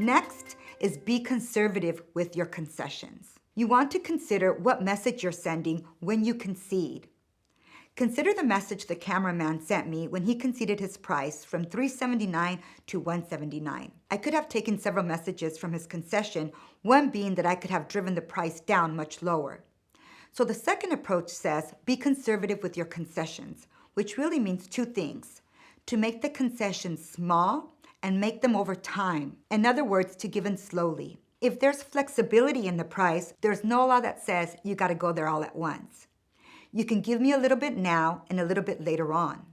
Next is be conservative with your concessions. You want to consider what message you're sending when you concede. Consider the message the cameraman sent me when he conceded his price from $379 to $179. I could have taken several messages from his concession, one being that I could have driven the price down much lower. So the second approach says, be conservative with your concessions, which really means two things: to make the concessions small and make them over time. In other words, to give in slowly. If there's flexibility in the price, there's no law that says you got to go there all at once. You can give me a little bit now and a little bit later on.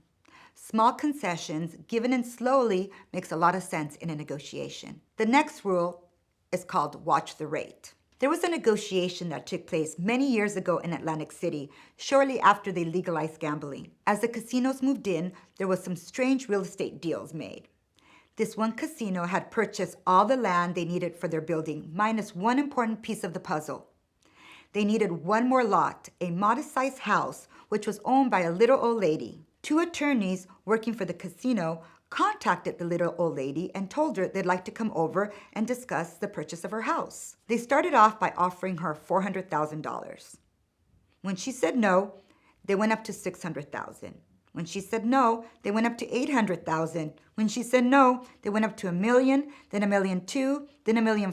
Small concessions given in slowly makes a lot of sense in a negotiation. The next rule is called watch the rate. There was a negotiation that took place many years ago in Atlantic City, shortly after they legalized gambling. As the casinos moved in, there was some strange real estate deals made. This one casino had purchased all the land they needed for their building, minus one important piece of the puzzle. They needed one more lot, a modest-sized house, which was owned by a little old lady. Two attorneys working for the casino contacted the little old lady and told her they'd like to come over and discuss the purchase of her house. They started off by offering her $400,000. When she said no, they went up to $600,000. When she said no, they went up to $800,000. When she said no, they went up to $1 million, then $1.2 million, then $1.4 million,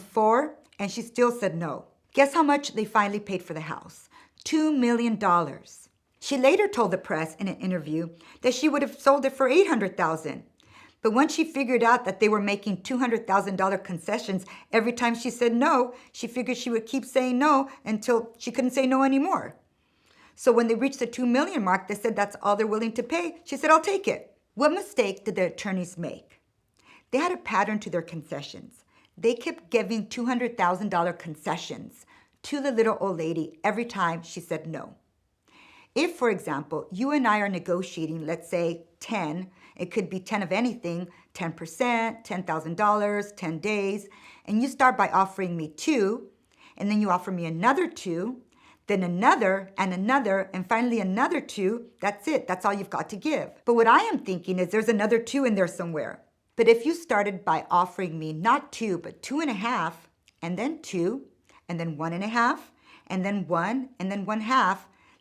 and she still said no. Guess how much they finally paid for the house? $2 million. She later told the press in an interview that she would have sold it for $800,000. But once she figured out that they were making $200,000 concessions every time she said no, she figured she would keep saying no until she couldn't say no anymore. So when they reached the $2 million mark, they said that's all they're willing to pay. She said, I'll take it. What mistake did the attorneys make? They had a pattern to their concessions. They kept giving $200,000 concessions to the little old lady every time she said no. If, for example, you and I are negotiating, let's say 10, it could be 10 of anything, 10%, $10,000, 10 days, and you start by offering me 2, and then you offer me another 2, then another, and finally another 2, that's it. That's all you've got to give. But what I am thinking is there's another 2 in there somewhere. But if you started by offering me not 2, but 2.5, and then 2, and then 1.5, and then 1, and then 1/2,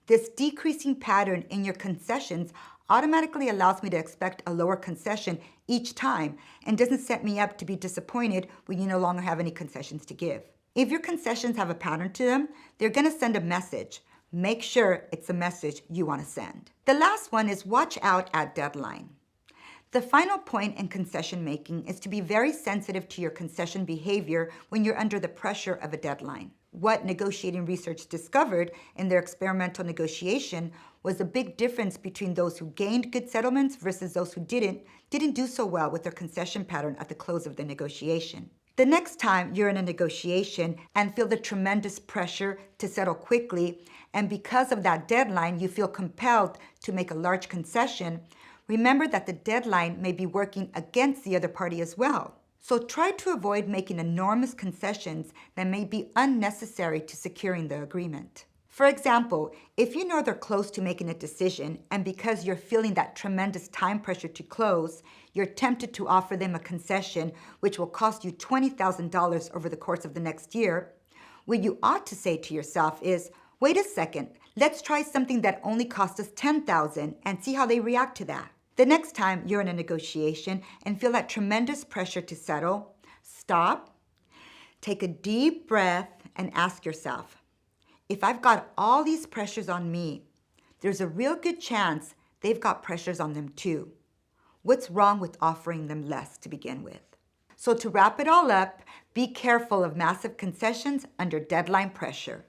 this decreasing pattern in your concessions automatically allows me to expect a lower concession each time and doesn't set me up to be disappointed when you no longer have any concessions to give. If your concessions have a pattern to them, they're going to send a message. Make sure it's a message you want to send. The last one is watch out at deadline. The final point in concession making is to be very sensitive to your concession behavior when you're under the pressure of a deadline. What negotiating research discovered in their experimental negotiation was a big difference between those who gained good settlements versus those who didn't do so well with their concession pattern at the close of the negotiation. The next time you're in a negotiation and feel the tremendous pressure to settle quickly, and because of that deadline you feel compelled to make a large concession, remember that the deadline may be working against the other party as well. So try to avoid making enormous concessions that may be unnecessary to securing the agreement. For example, if you know they're close to making a decision and because you're feeling that tremendous time pressure to close, you're tempted to offer them a concession which will cost you $20,000 over the course of the next year, what you ought to say to yourself is, wait a second, let's try something that only cost us $10,000 and see how they react to that. The next time you're in a negotiation and feel that tremendous pressure to settle, stop, take a deep breath, and ask yourself, if I've got all these pressures on me, there's a real good chance they've got pressures on them too. What's wrong with offering them less to begin with? So to wrap it all up, be careful of massive concessions under deadline pressure.